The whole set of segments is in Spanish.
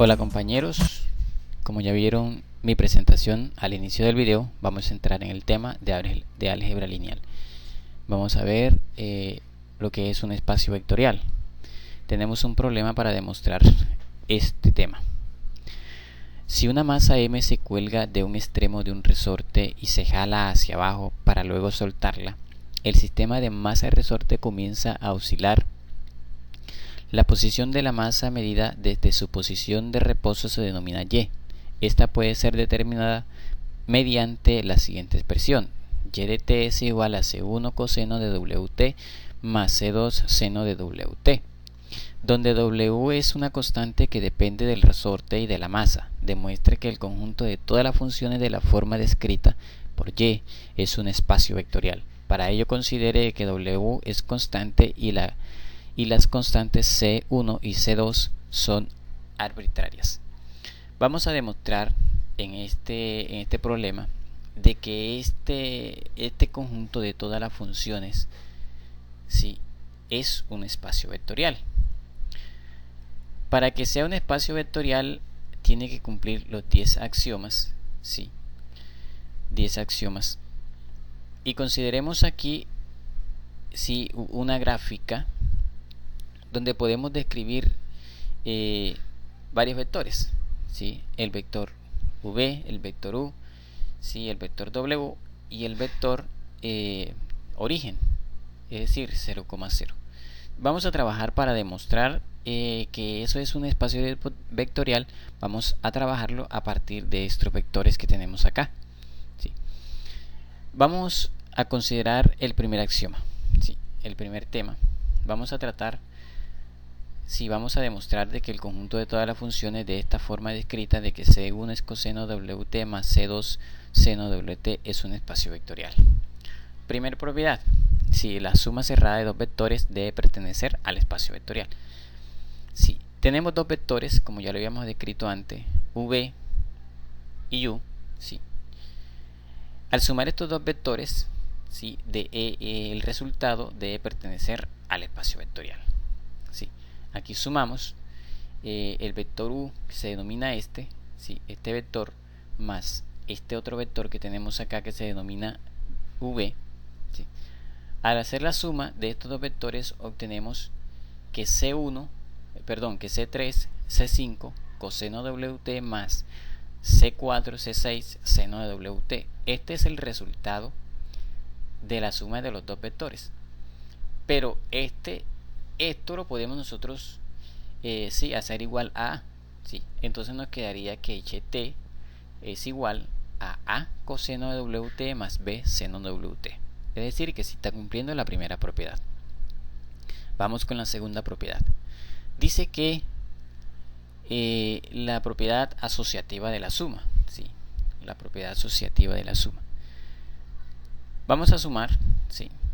Hola compañeros, como ya vieron mi presentación al inicio del video, vamos a entrar en el tema de álgebra lineal. Vamos a ver lo que es un espacio vectorial. Tenemos un problema para demostrar este tema. Si una masa M se cuelga de un extremo de un resorte y se jala hacia abajo para luego soltarla, el sistema de masa-resorte comienza a oscilar. La posición de la masa medida desde su posición de reposo se denomina Y. Esta puede ser determinada mediante la siguiente expresión: Y de t es igual a C1 coseno de Wt más C2 seno de Wt, donde W es una constante que depende del resorte y de la masa. Demuestre que el conjunto de todas las funciones de la forma descrita por Y es un espacio vectorial. Para ello considere que W es constante y las constantes C1 y C2 son arbitrarias. Vamos a demostrar en este problema de que este conjunto de todas las funciones es un espacio vectorial. Para que sea un espacio vectorial tiene que cumplir los 10 axiomas, 10 axiomas. Y consideremos aquí una gráfica donde podemos describir varios vectores, el vector v, el vector u, el vector w y el vector origen, es decir 0,0. Vamos a trabajar para demostrar que eso es un espacio vectorial. Vamos a trabajarlo a partir de estos vectores que tenemos acá. Vamos a considerar el primer axioma, el primer tema. Vamos a tratar vamos a demostrar de que el conjunto de todas las funciones de esta forma descrita de que C1 es coseno Wt más C2 seno Wt es un espacio vectorial. Primera propiedad: la suma cerrada de dos vectores debe pertenecer al espacio vectorial. Tenemos dos vectores, como ya lo habíamos descrito antes, v y u. Al sumar estos dos vectores, el resultado debe pertenecer al espacio vectorial. Aquí sumamos el vector u, que se denomina este vector, más este otro vector que tenemos acá, que se denomina v. Al hacer la suma de estos dos vectores obtenemos que C3, C5 coseno de Wt más C4, C6 seno de Wt. Este es el resultado de la suma de los dos vectores. Pero esto lo podemos nosotros hacer igual a A. Entonces nos quedaría que Ht es igual a A coseno de Wt más B seno de Wt. Es decir, que está cumpliendo la primera propiedad. Vamos con la segunda propiedad. Dice que la propiedad asociativa de la suma. La propiedad asociativa de la suma. Vamos a sumar,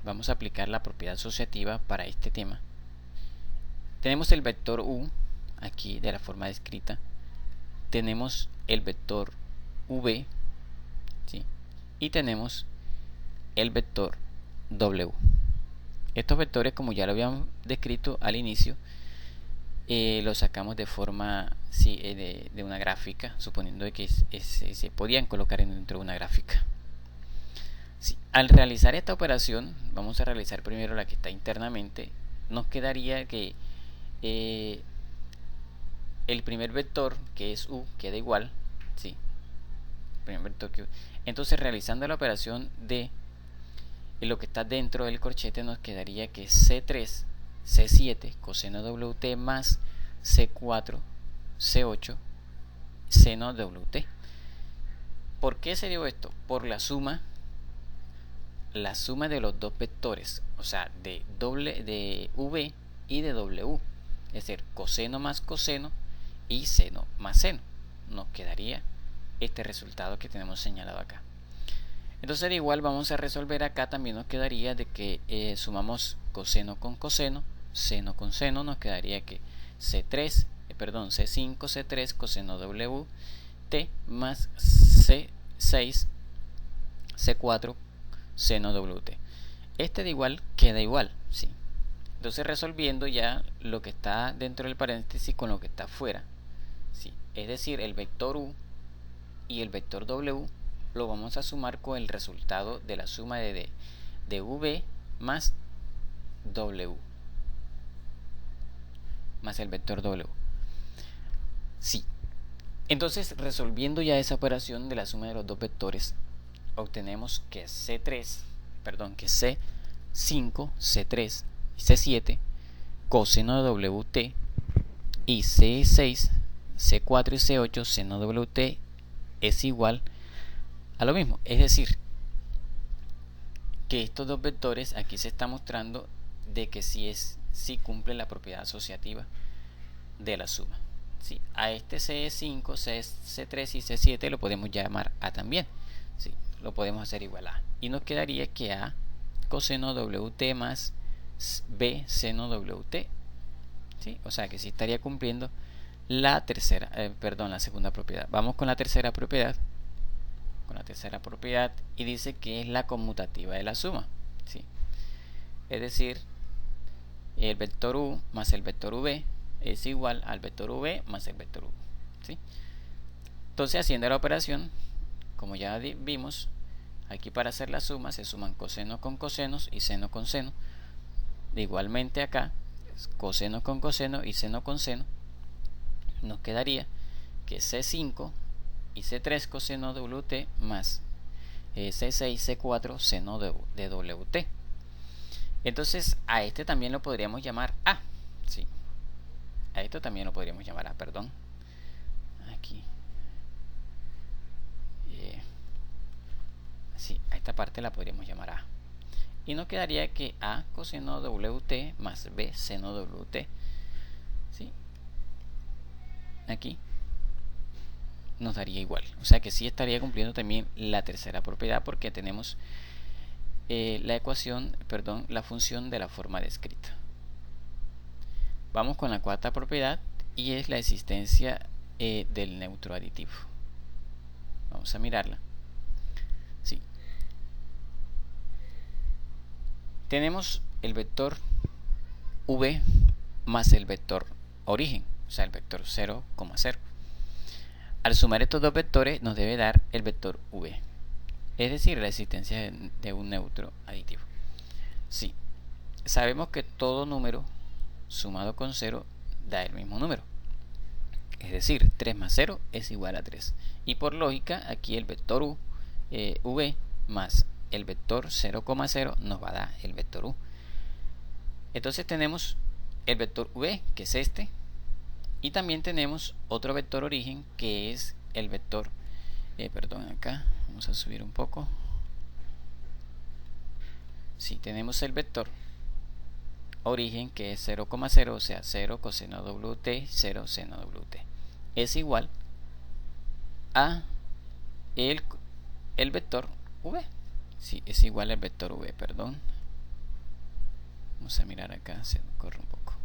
vamos a aplicar la propiedad asociativa para este tema. Tenemos el vector u aquí de la forma descrita. Tenemos el vector v, y tenemos el vector w. Estos vectores, como ya lo habíamos descrito al inicio, los sacamos de forma de una gráfica, suponiendo que se podían colocar dentro de una gráfica. Al realizar esta operación, vamos a realizar primero la que está internamente. Nos quedaría que el primer vector, que es u, queda igual, entonces realizando la operación de lo que está dentro del corchete, nos quedaría que C3, C7 coseno de Wt más C4, C8 seno de Wt. ¿Por qué se dio esto? Por la suma de los dos vectores, o sea, de v y de w, es decir, coseno más coseno y seno más seno. Nos quedaría este resultado que tenemos señalado acá. Entonces, de igual, vamos a resolver acá. También nos quedaría de que sumamos coseno con coseno, seno con seno. Nos quedaría que C5 C3 coseno Wt más C6 C4 seno Wt. Este de igual queda igual, Entonces, resolviendo ya lo que está dentro del paréntesis con lo que está afuera, ¿sí? Es decir, el vector u y el vector w lo vamos a sumar con el resultado de la suma de v más w más el vector w. Sí. Entonces, resolviendo ya esa operación de la suma de los dos vectores, obtenemos que C5, C3 y C7 coseno de WT y C6, C4 y C8 seno de WT es igual a lo mismo. Es decir, que estos dos vectores aquí se está mostrando de que sí cumple la propiedad asociativa de la suma. ¿Sí? A este C5, C3 y C7 lo podemos llamar A también. ¿Sí? Lo podemos hacer igual a. Y nos quedaría que A coseno WT más B seno WT. ¿Sí? O sea que sí estaría cumpliendo la segunda propiedad. Vamos con la tercera propiedad. Y dice que es la conmutativa de la suma. ¿Sí? Es decir, el vector u más el vector v es igual al vector v más el vector u. ¿Sí? Entonces, haciendo la operación, como ya vimos, aquí para hacer la suma se suman cosenos con cosenos y seno con seno. Igualmente acá, coseno con coseno y seno con seno. Nos quedaría que C5 y C3 coseno de WT más C6 C4 seno de WT. Entonces a este también lo podríamos llamar A. ¿Sí? A esto también lo podríamos llamar A, perdón. Aquí. Sí, a esta parte la podríamos llamar A. Y nos quedaría que A coseno de WT más B seno de WT. ¿Sí? Aquí nos daría igual. O sea que sí estaría cumpliendo también la tercera propiedad porque tenemos la función de la forma descrita. Vamos con la cuarta propiedad y es la existencia del neutro aditivo. Vamos a mirarla. Sí. Tenemos el vector v más el vector origen, o sea el vector 0,0. Al sumar estos dos vectores nos debe dar el vector v, es decir, la existencia de un neutro aditivo. Sí, sabemos que todo número sumado con 0 da el mismo número, es decir, 3 más 0 es igual a 3. Y por lógica, aquí el vector v más el vector 0,0 nos va a dar el vector u. Entonces tenemos el vector v, que es este, y también tenemos otro vector origen, que es el vector, acá, vamos a subir un poco. Sí, tenemos el vector origen, que es 0,0, o sea, 0 coseno WT, 0 seno WT. Es igual a el vector v. Sí, es igual al vector v, perdón. Vamos a mirar acá, se me corre un poco.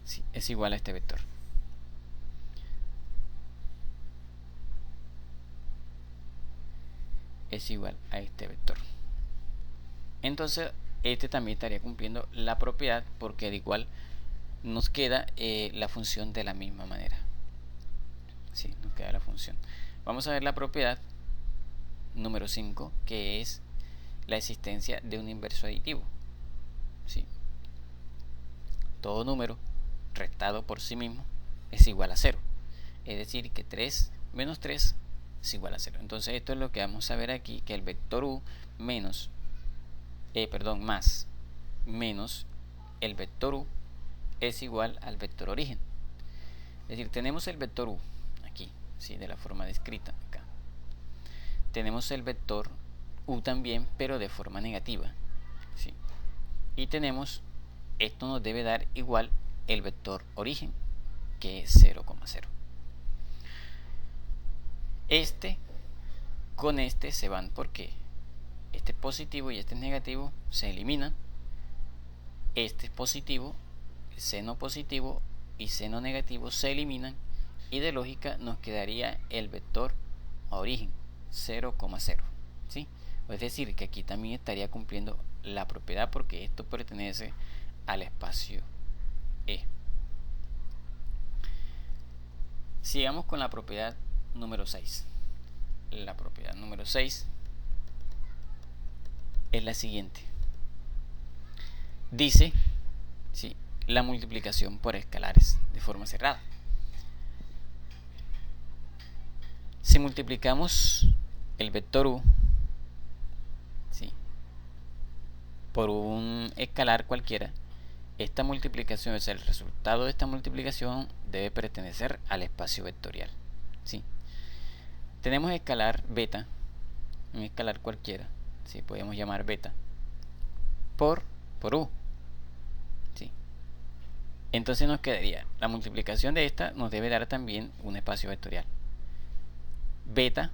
Sí, es igual a este vector. Es igual a este vector. Entonces, este también estaría cumpliendo la propiedad porque al igual nos queda la función de la misma manera. Sí, nos queda la función. Vamos a ver la propiedad número 5, que es la existencia de un inverso aditivo. ¿Sí? Todo número restado por sí mismo es igual a 0. Es decir, que 3 menos 3 es igual a 0. Entonces esto es lo que vamos a ver aquí, que el vector u más menos el vector u es igual al vector origen. Es decir, tenemos el vector u aquí, ¿sí? De la forma descrita acá. Tenemos el vector u también, pero de forma negativa, ¿sí? Y tenemos, esto nos debe dar igual el vector origen, que es 0,0. Con este se van porque este es positivo y este es negativo, se eliminan. Este es positivo, seno positivo y seno negativo se eliminan, y de lógica nos quedaría el vector origen 0,0. ¿Sí? Es decir, que aquí también estaría cumpliendo la propiedad porque esto pertenece al espacio E. Sigamos con la propiedad número 6. La propiedad número 6 es la siguiente. Dice, ¿sí?, la multiplicación por escalares de forma cerrada. Si multiplicamos el vector u, ¿sí?, por un escalar cualquiera, esta multiplicación, es el resultado de esta multiplicación, debe pertenecer al espacio vectorial, ¿sí? Tenemos escalar beta, un escalar cualquiera, ¿sí?, podemos llamar beta, por u, ¿sí? Entonces nos quedaría, la multiplicación de esta nos debe dar también un espacio vectorial. Beta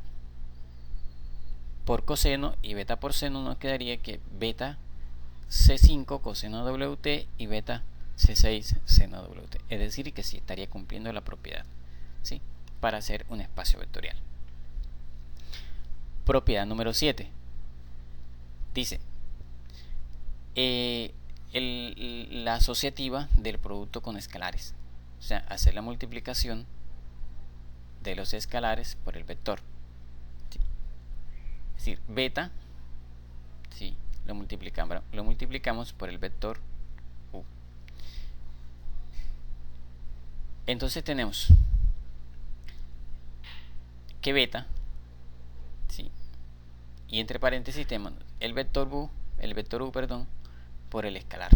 por coseno y beta por seno, nos quedaría que beta C5 coseno WT y beta C6 seno WT. Es decir, que sí estaría cumpliendo la propiedad, ¿sí?, para hacer un espacio vectorial. Propiedad número 7. Dice, la asociativa del producto con escalares. O sea, hacer la multiplicación de los escalares por el vector, ¿sí? Es decir, beta, ¿sí?, lo multiplicamos por el vector u. Entonces tenemos que beta, ¿sí?, y entre paréntesis tenemos el vector u, por el escalar.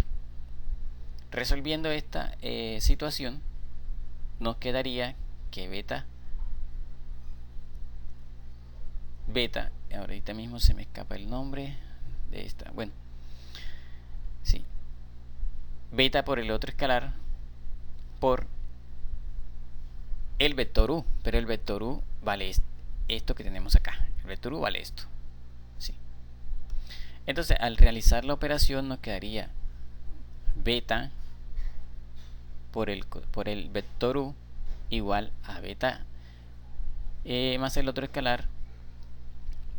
Resolviendo esta situación, nos quedaría que beta, ahorita mismo se me escapa el nombre de esta, bueno, sí, beta por el otro escalar por el vector u, pero el vector u vale esto que tenemos acá, el vector u vale esto, ¿sí? Entonces, al realizar la operación nos quedaría beta por el vector u igual a beta más el otro escalar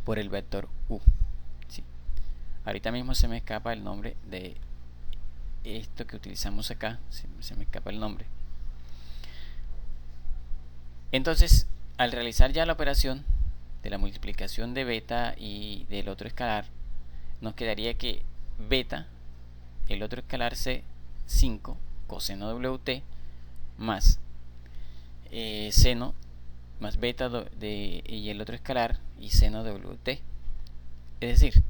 por el vector u, ¿sí? Ahorita mismo se me escapa el nombre de esto que utilizamos acá, se me escapa el nombre. Entonces, al realizar ya la operación de la multiplicación de beta y del otro escalar, nos quedaría que beta, el otro escalar C5 coseno WT más seno más beta y el otro escalar y seno WT. Es decir,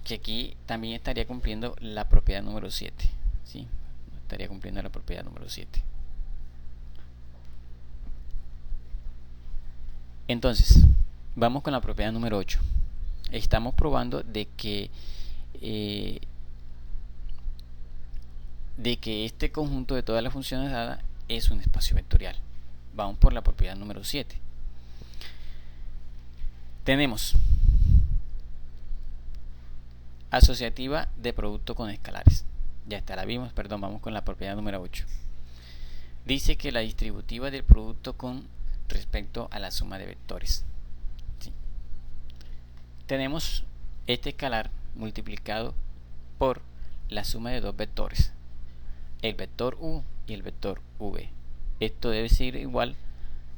que aquí también estaría cumpliendo la propiedad número 7, ¿sí? Estaría cumpliendo la propiedad número 7. Entonces, vamos con la propiedad número 8. Estamos probando de que este conjunto de todas las funciones dadas es un espacio vectorial. Vamos por la propiedad número 7. Tenemos asociativa de producto con escalares. Ya está, la vimos, perdón, vamos con la propiedad número 8. Dice que la distributiva del producto con respecto a la suma de vectores, ¿sí? Tenemos este escalar multiplicado por la suma de dos vectores, el vector u y el vector v. Esto debe ser igual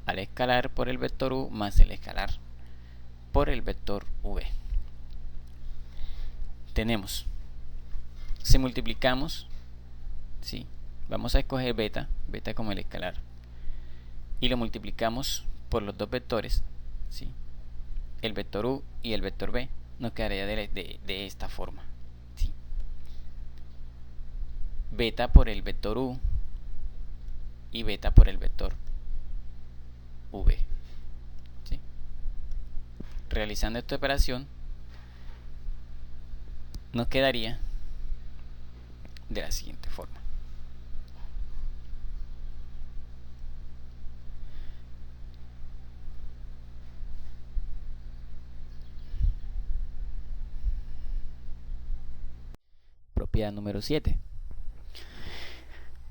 al escalar por el vector u más el escalar por el vector v. Tenemos, si multiplicamos, ¿sí?, vamos a escoger beta como el escalar, y lo multiplicamos por los dos vectores, ¿sí?, el vector u y el vector v, nos quedaría de esta forma, ¿sí?, beta por el vector u y beta por el vector v, ¿sí? Realizando esta operación nos quedaría de la siguiente forma. Propiedad número 7.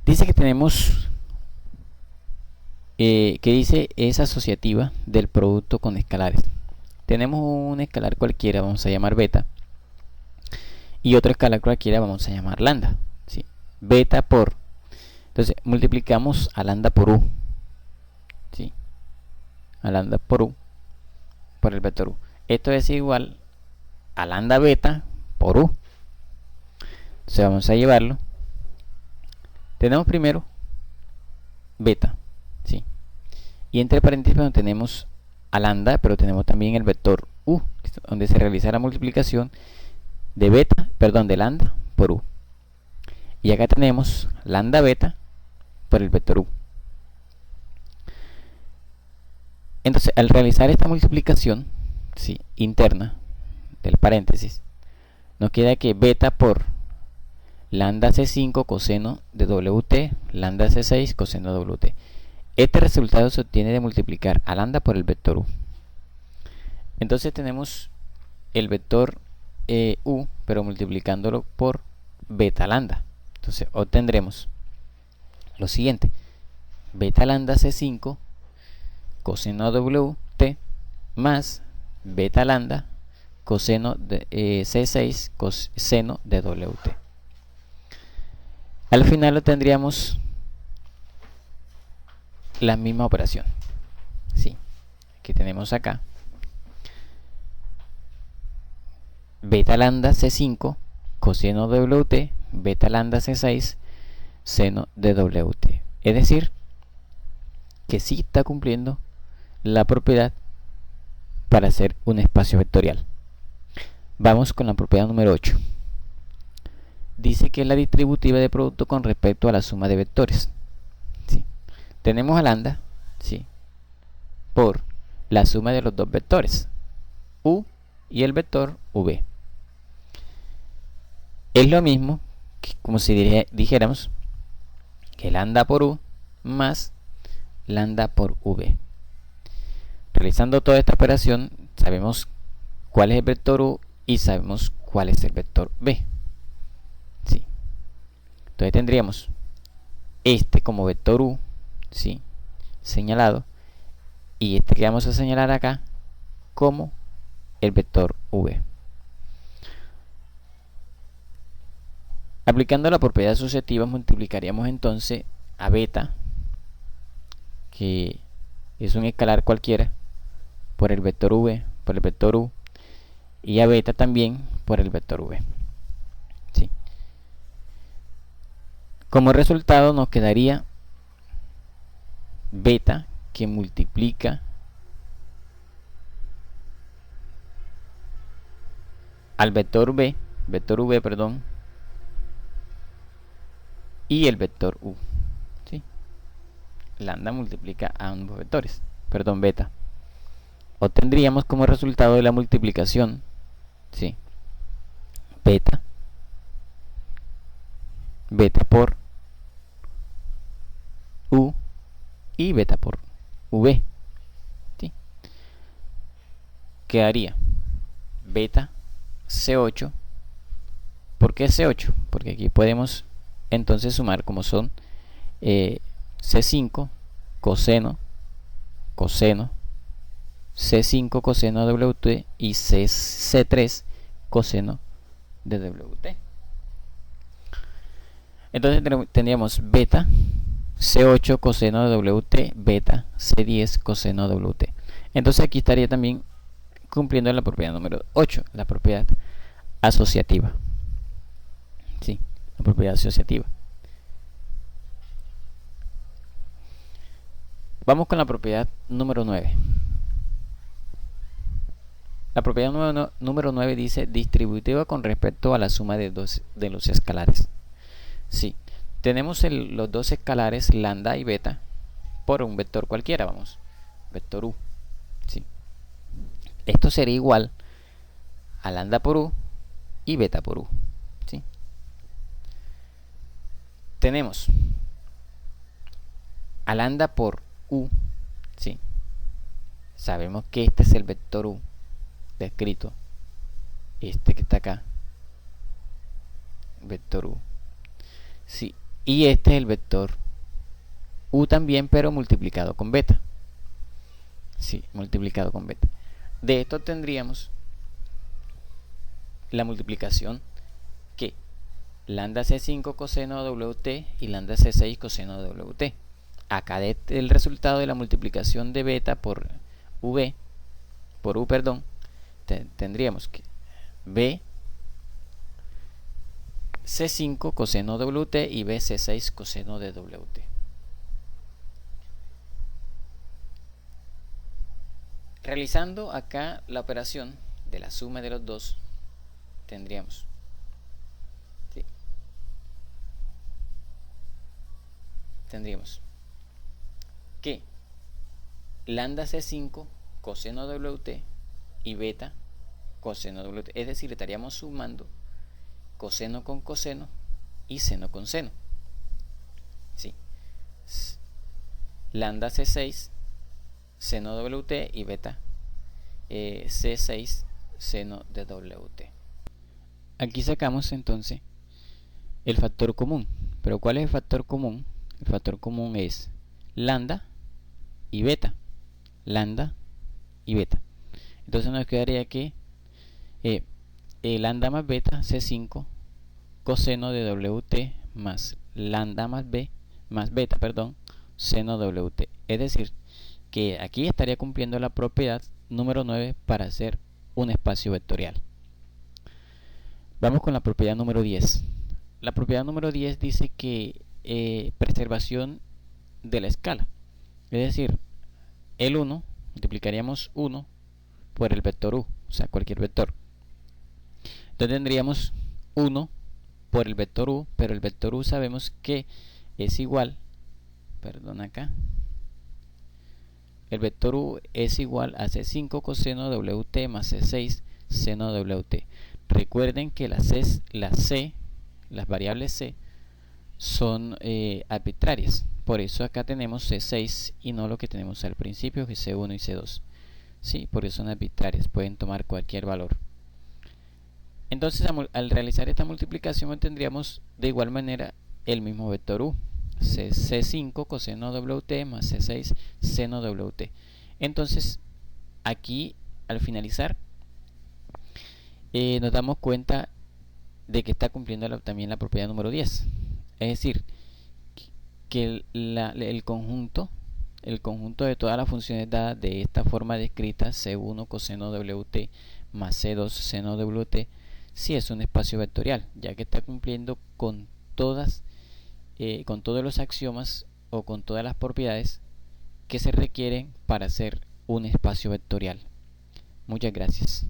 Dice que tenemos que dice es asociativa del producto con escalares. Tenemos un escalar cualquiera, vamos a llamar beta, y otro escalar cualquiera vamos a llamar lambda, ¿sí? Beta por, entonces multiplicamos a lambda por u, ¿sí? A lambda por u por el vector u. Esto es igual a lambda beta por u. Entonces vamos a llevarlo. Tenemos primero beta, ¿sí? Y entre paréntesis tenemos a lambda, pero tenemos también el vector u, donde se realiza la multiplicación de beta, perdón, de lambda por u. Y acá tenemos lambda beta por el vector u. Entonces, al realizar esta multiplicación, ¿sí?, interna del paréntesis, nos queda que beta por lambda C5 coseno de WT, lambda C6 coseno de WT. Este resultado se obtiene de multiplicar a lambda por el vector u. Entonces tenemos el vector u, pero multiplicándolo por beta lambda. Entonces obtendremos lo siguiente: beta lambda C5 coseno de WT más beta lambda coseno de C6 coseno de WT. Al final obtendríamos la misma operación, ¿sí?, que tenemos acá. Beta lambda C5 coseno de WT, beta lambda C6 seno de WT. Es decir, que sí está cumpliendo la propiedad para hacer un espacio vectorial. Vamos con la propiedad número 8. Dice que es la distributiva de producto con respecto a la suma de vectores, ¿sí? Tenemos a lambda, ¿sí?, por la suma de los dos vectores u y el vector v. Es lo mismo que como si dijéramos que lambda por u más lambda por v. Realizando toda esta operación sabemos cuál es el vector u y sabemos cuál es el vector v, ¿sí? Entonces tendríamos este como vector u, ¿sí?, señalado, y este que vamos a señalar acá como el vector v. Aplicando la propiedad asociativa multiplicaríamos entonces a beta, que es un escalar cualquiera, por el vector v por el vector u, y a beta también por el vector v, ¿sí? Como resultado nos quedaría beta que multiplica al vector v, perdón, y el vector u, ¿sí? Lambda multiplica a ambos vectores, perdón, beta. Obtendríamos como resultado de la multiplicación, ¿sí?, beta por u y beta por v, ¿sí? Quedaría beta C8. ¿Por qué C8? Porque aquí podemos entonces sumar como son C5 coseno C5 coseno de WT y C3 coseno de WT. Entonces tendríamos beta C8 coseno de WT, beta C10 coseno de WT. Entonces aquí estaría también cumpliendo la propiedad número 8, la propiedad asociativa. Sí, la propiedad asociativa. Vamos con la propiedad número 9. La propiedad número 9 dice distributiva con respecto a la suma de los escalares. Sí, tenemos los dos escalares lambda y beta por un vector cualquiera, vamos, vector u, ¿sí? Esto sería igual a lambda por u y beta por u, ¿sí? Tenemos a lambda por u, ¿sí? Sabemos que este es el vector u descrito, este que está acá, vector u, ¿sí? Y este es el vector u también, pero multiplicado con beta, ¿sí?, multiplicado con beta. De esto tendríamos la multiplicación lambda C5 coseno de WT y lambda C6 coseno de WT. acá el resultado de la multiplicación de beta por v, por u, perdón, tendríamos que b C5 coseno WT y b C6 coseno de WT. Realizando acá la operación de la suma de los dos, tendríamos que lambda C5 coseno WT y beta coseno WT, es decir, le estaríamos sumando coseno con coseno y seno con seno. ¿Sí? Lambda C6 seno WT y beta C6 seno de WT. Aquí sacamos entonces el factor común. Pero ¿cuál es el factor común? El factor común es lambda y beta. Lambda y beta. Entonces nos quedaría que lambda más beta C5 coseno de WT más lambda más beta, perdón, seno WT. Es decir, que aquí estaría cumpliendo la propiedad número 9 para hacer un espacio vectorial. Vamos con la propiedad número 10. La propiedad número 10 dice que preservación de la escala. Es decir, el 1 multiplicaríamos 1 por el vector u, o sea, cualquier vector. Entonces tendríamos 1 por el vector u, pero el vector u sabemos que es igual, perdón acá, el vector u es igual a C5 coseno WT más C6 seno WT. Recuerden que las variables C son arbitrarias, por eso acá tenemos C6 y no lo que tenemos al principio, que es C1 y C2. Sí, por eso son arbitrarias, pueden tomar cualquier valor. Entonces al realizar esta multiplicación tendríamos de igual manera el mismo vector u, C5 coseno WT más C6 seno WT. Entonces aquí al finalizar nos damos cuenta de que está cumpliendo también la propiedad número 10. Es decir, que el conjunto de todas las funciones dadas de esta forma descrita, C1 coseno WT más C2 seno WT, sí es un espacio vectorial, ya que está cumpliendo con todos los axiomas o con todas las propiedades que se requieren para hacer un espacio vectorial. Muchas gracias.